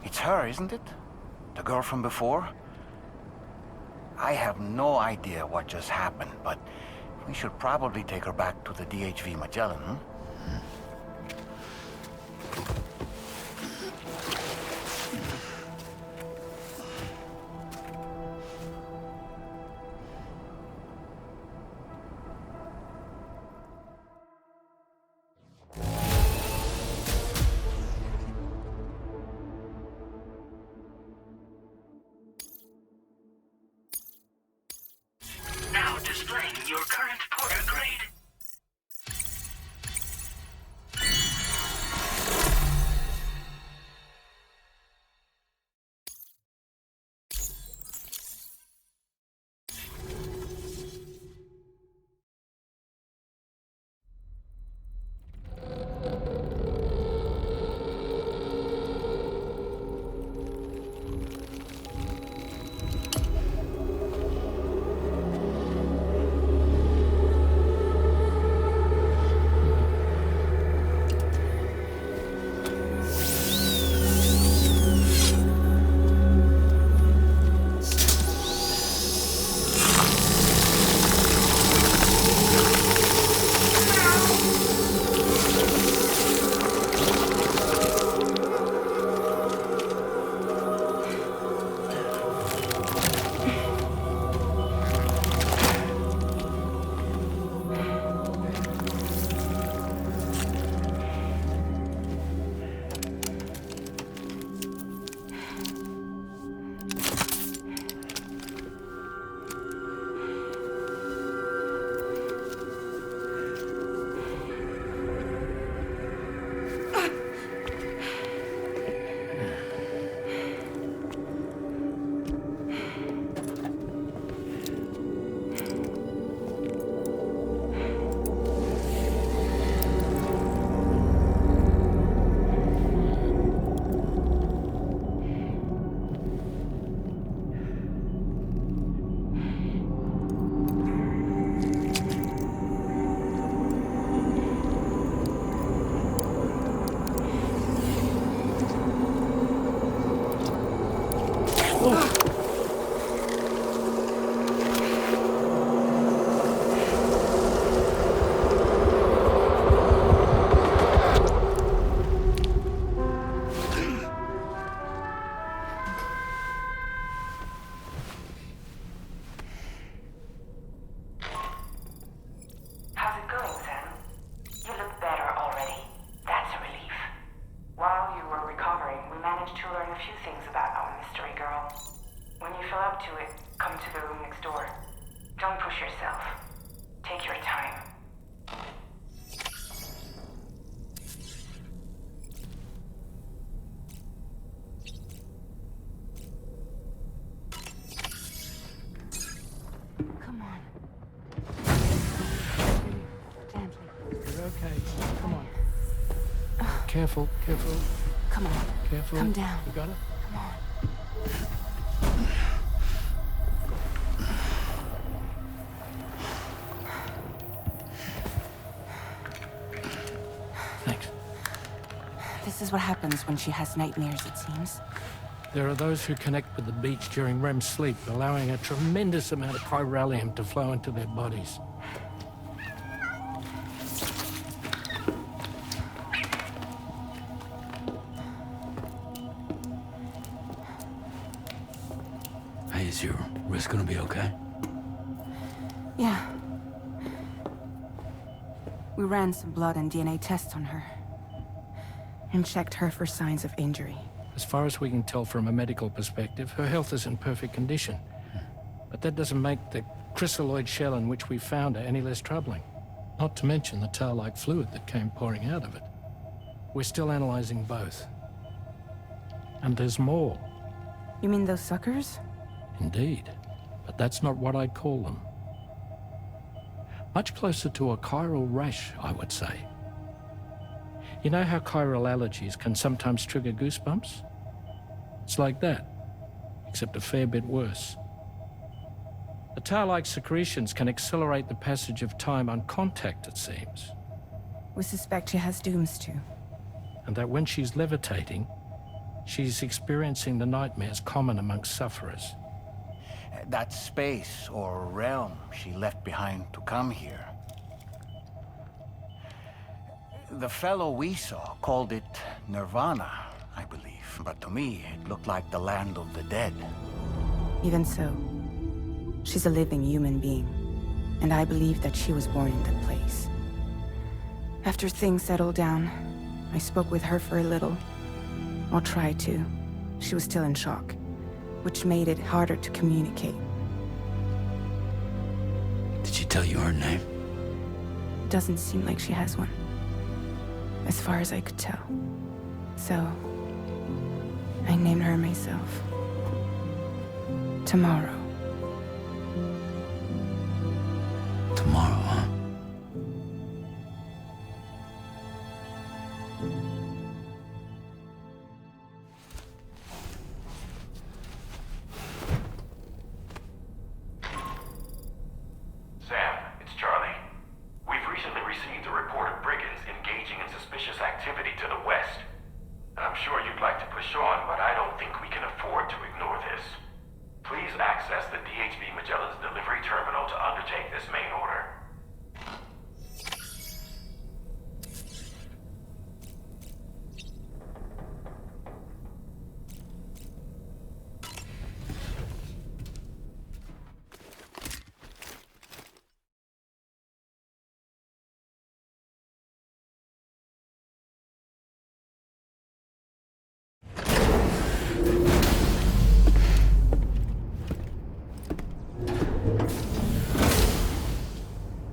It's her, isn't it? The girl from before? I have no idea what just happened, but we should probably take her back to the DHV Magellan, hmm? Now displaying your current porter grade. Careful, careful. Come on. Careful. Come down. You got it? Come on. Thanks. This is what happens when she has nightmares, it seems. There are those who connect with the beach during REM sleep, allowing a tremendous amount of chiralium to flow into their bodies. Hey, is your wrist gonna be okay? Yeah. We ran some blood and DNA tests on her. And checked her for signs of injury. As far as we can tell from a medical perspective, her health is in perfect condition. But that doesn't make the crystalloid shell in which we found her any less troubling. Not to mention the tar-like fluid that came pouring out of it. We're still analyzing both. And there's more. You mean those suckers? Indeed, but that's not what I'd call them. Much closer to a chiral rash, I would say. You know how chiral allergies can sometimes trigger goosebumps? It's like that, except a fair bit worse. The tar-like secretions can accelerate the passage of time on contact, it seems. We suspect she has dooms too. And that when she's levitating, she's experiencing the nightmares common amongst sufferers. That space or realm she left behind to come here. The fellow we saw called it Nirvana, I believe. But to me, it looked like the land of the dead. Even so, she's a living human being. And I believe that she was born in that place. After things settled down, I spoke with her for a little. Or tried to. She was still in shock, which made it harder to communicate. Did she tell you her name? Doesn't seem like she has one. As far as I could tell. So, I named her myself. Tomorrow. Tomorrow, huh? Sam, it's Charlie. We've recently received a report of brigands engaging in suspicious activity to the west. I'm sure you'd like to push on, but I don't think we can afford to ignore this. Please access the DHV Magellan's delivery terminal to undertake this main order.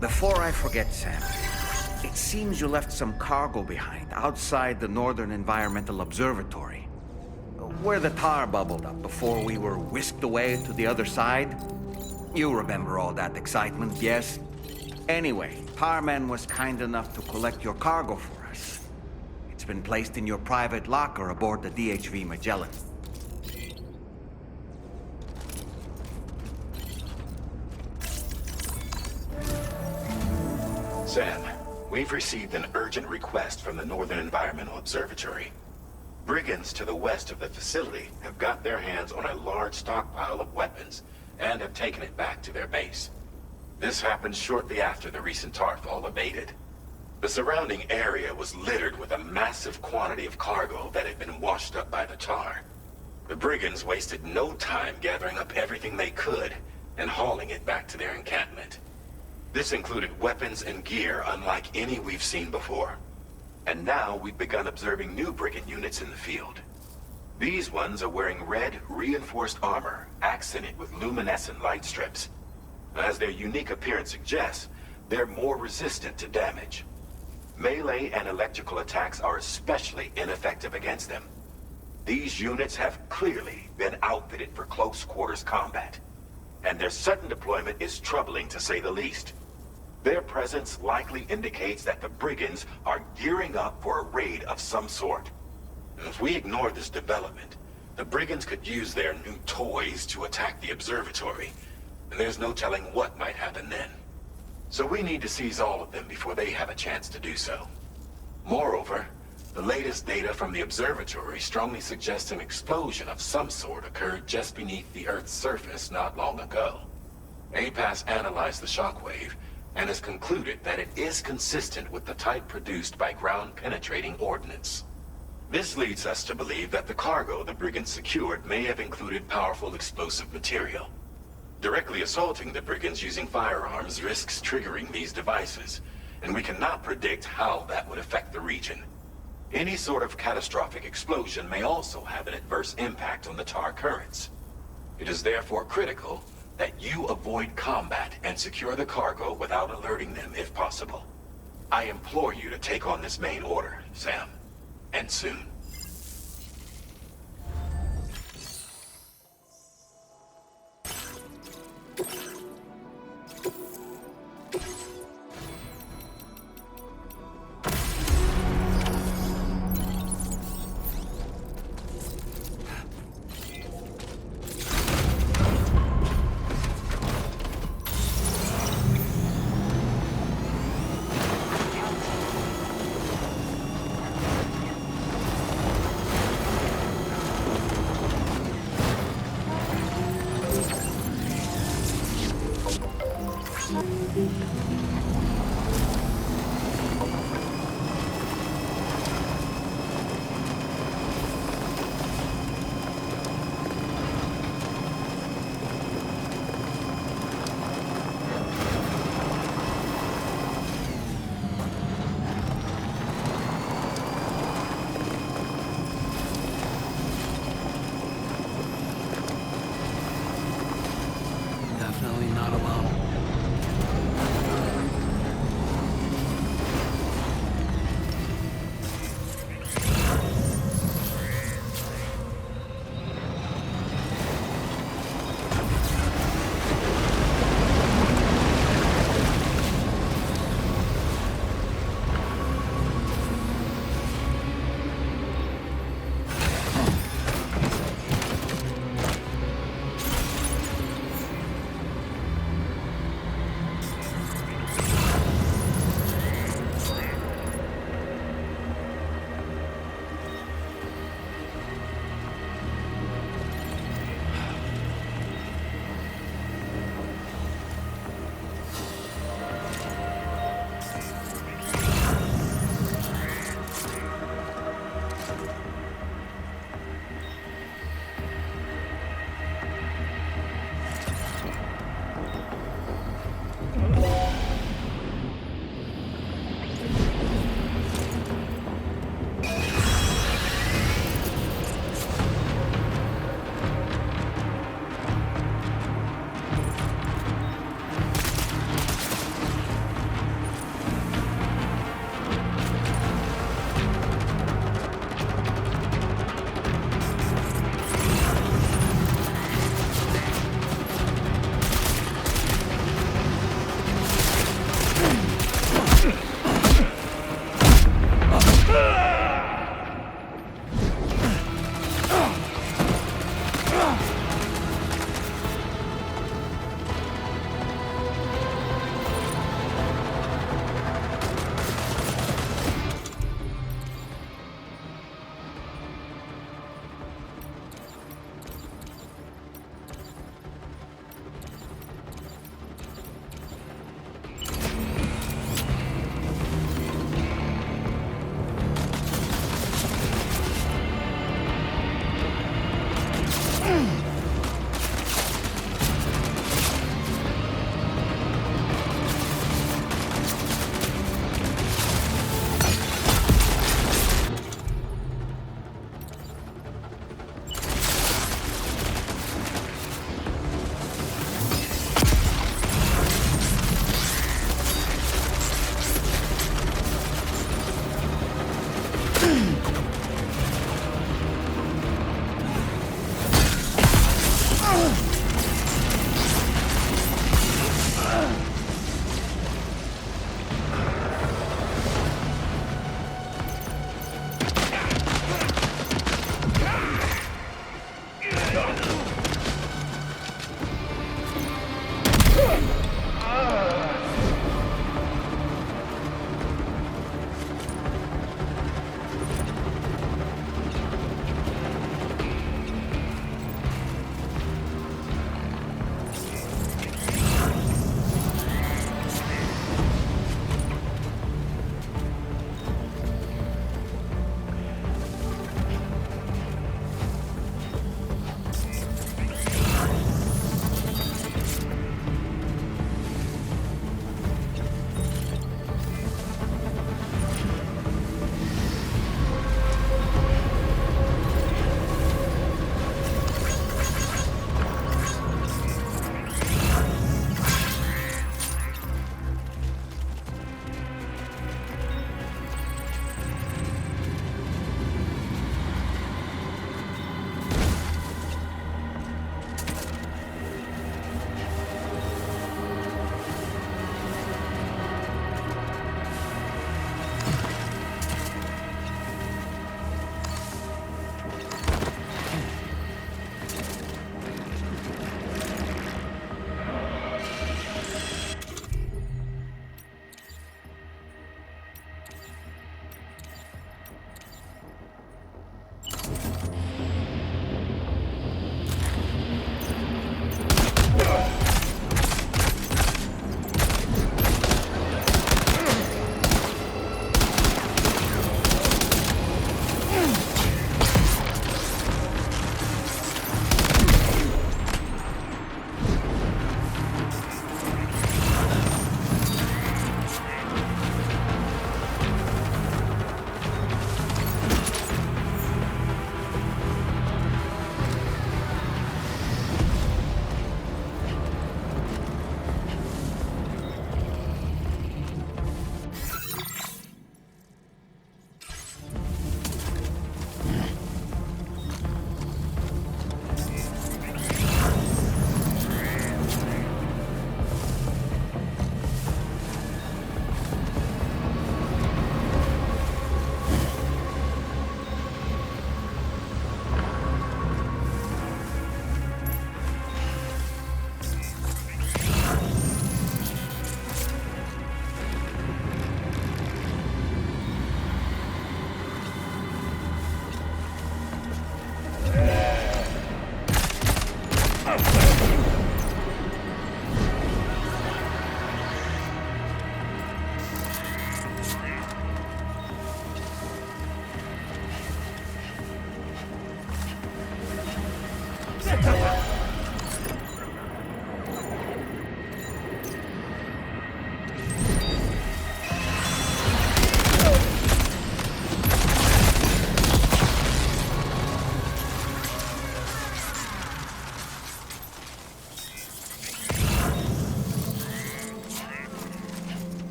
Before I forget, Sam, it seems you left some cargo behind outside the Northern Environmental Observatory, where the tar bubbled up before we were whisked away to the other side. You remember all that excitement, yes? Anyway, Tarman was kind enough to collect your cargo for us. It's been placed in your private locker aboard the DHV Magellan. Sam, we've received an urgent request from the Northern Environmental Observatory. Brigands to the west of the facility have got their hands on a large stockpile of weapons and have taken it back to their base. This happened shortly after the recent Tarfall abated. The surrounding area was littered with a massive quantity of cargo that had been washed up by the tar. The brigands wasted no time gathering up everything they could and hauling it back to their encampment. This included weapons and gear unlike any we've seen before. And now we've begun observing new brigand units in the field. These ones are wearing red, reinforced armor, accented with luminescent light strips. As their unique appearance suggests, they're more resistant to damage. Melee and electrical attacks are especially ineffective against them. These units have clearly been outfitted for close quarters combat, and their sudden deployment is troubling to say the least. Their presence likely indicates that the brigands are gearing up for a raid of some sort. And if we ignore this development, the brigands could use their new toys to attack the observatory, and there's no telling what might happen then. So we need to seize all of them before they have a chance to do so. Moreover, the latest data from the observatory strongly suggests an explosion of some sort occurred just beneath the Earth's surface not long ago. APAS analyzed the shockwave and has concluded that it is consistent with the type produced by ground-penetrating ordnance. This leads us to believe that the cargo the brigands secured may have included powerful explosive material. Directly assaulting the brigands using firearms risks triggering these devices, and we cannot predict how that would affect the region. Any sort of catastrophic explosion may also have an adverse impact on the tar currents. It is therefore critical that you avoid combat and secure the cargo without alerting them if possible. I implore you to take on this main order, Sam. And soon.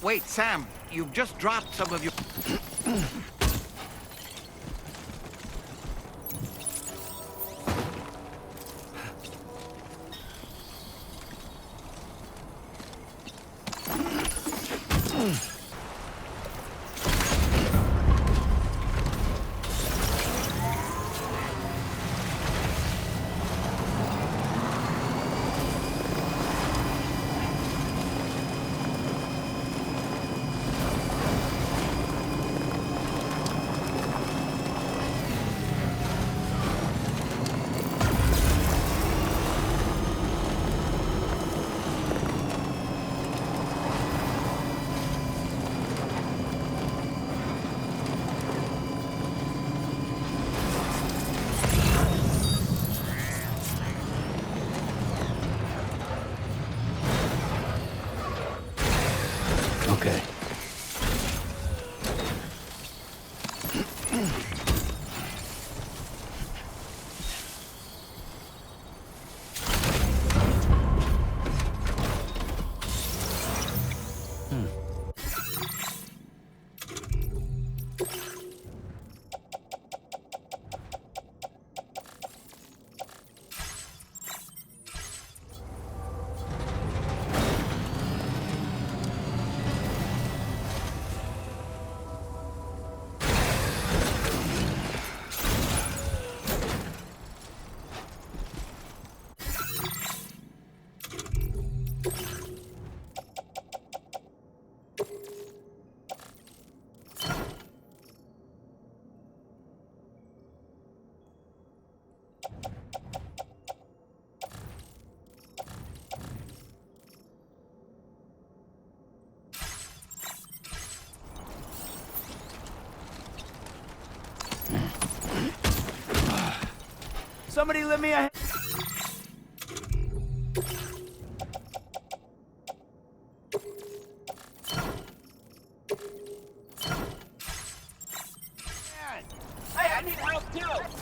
Wait, Sam, you've just dropped some of your... somebody lend me a... Hey, I need help too!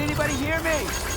Anybody hear me?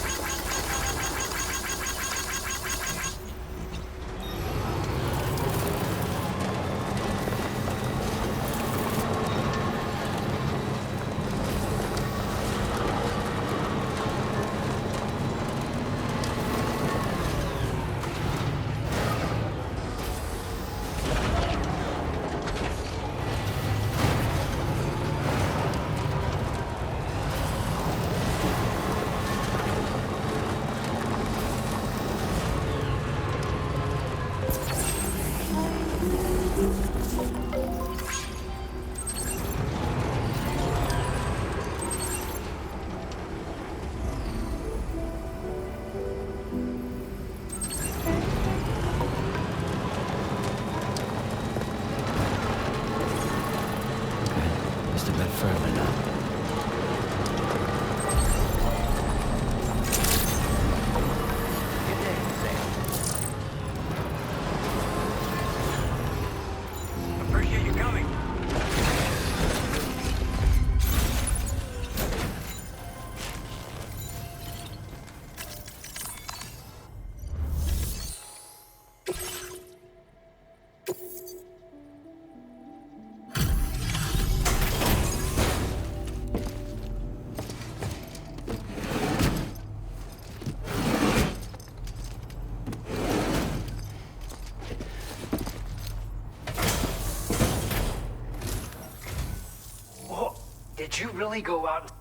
Did you really go out and...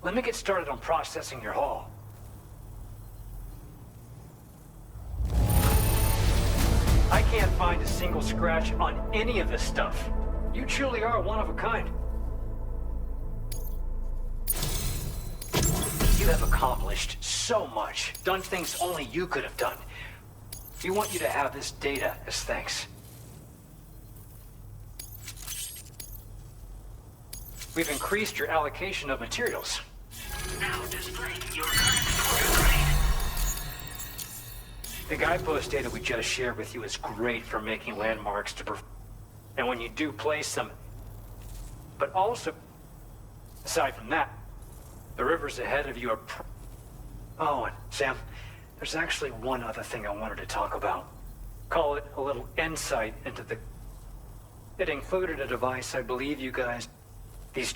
Let me get started on processing your haul. I can't find a single scratch on any of this stuff. You truly are one of a kind. You have accomplished so much, done things only you could have done. We want you to have this data as thanks. We've increased your allocation of materials. Now displaying your current porter grade. The guidepost data we just shared with you is great for making landmarks and when you do place them. But also, aside from that, the rivers ahead of you are Oh, and Sam, there's actually one other thing I wanted to talk about. Call it a little insight into the... It included a device I believe you guys... These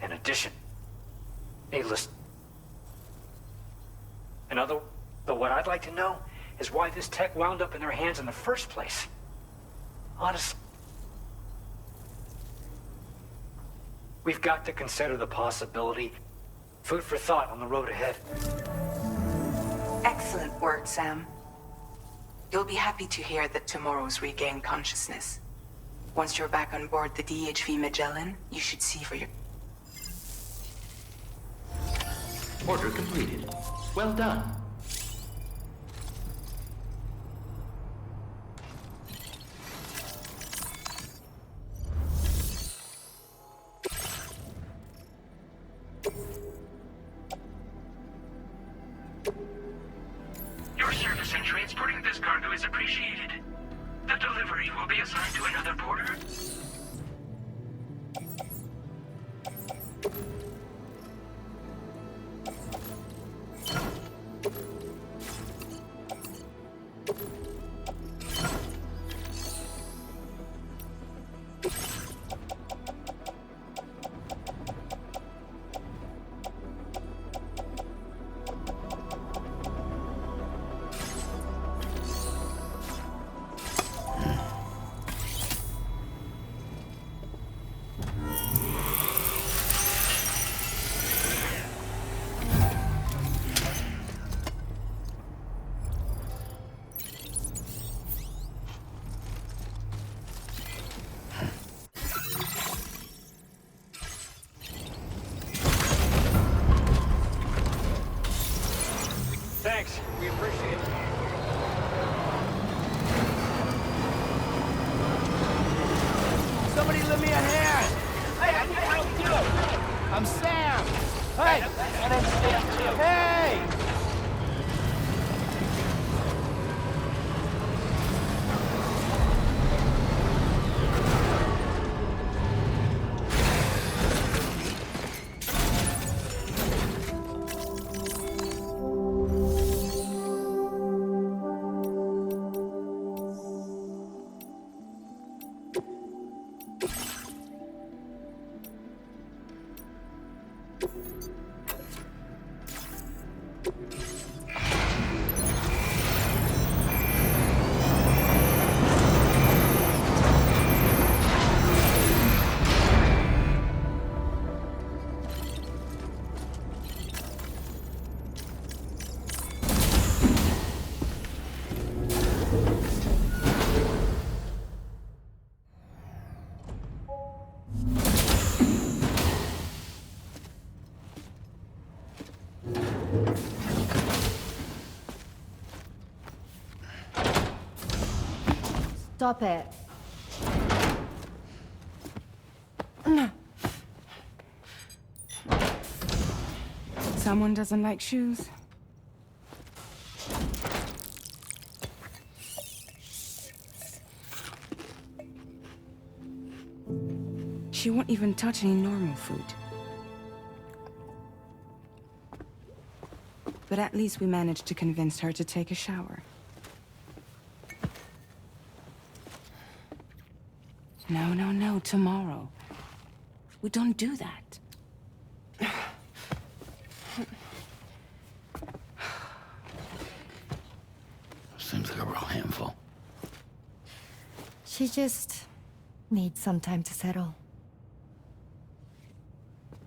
In addition, needless... But what I'd like to know is why this tech wound up in their hands in the first place. Honestly, we've got to consider the possibility. Food for thought on the road ahead. Excellent work, Sam. You'll be happy to hear that tomorrow's regained consciousness. Once you're back on board the DHV Magellan, you should see for your... Order completed. Well done. Your service in transporting this cargo is appreciated. The delivery will be assigned to another porter. Thanks, we appreciate it. Somebody lend me a hand! Hey, I need help too! I'm Sam! Hey! My name's Sam, too. Hey! Stop it. Someone doesn't like shoes? She won't even touch any normal food. But at least we managed to convince her to take a shower. No, tomorrow. We don't do that. Seems like a real handful. She just needs some time to settle.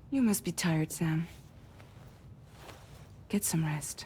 You must be tired, Sam. Get some rest.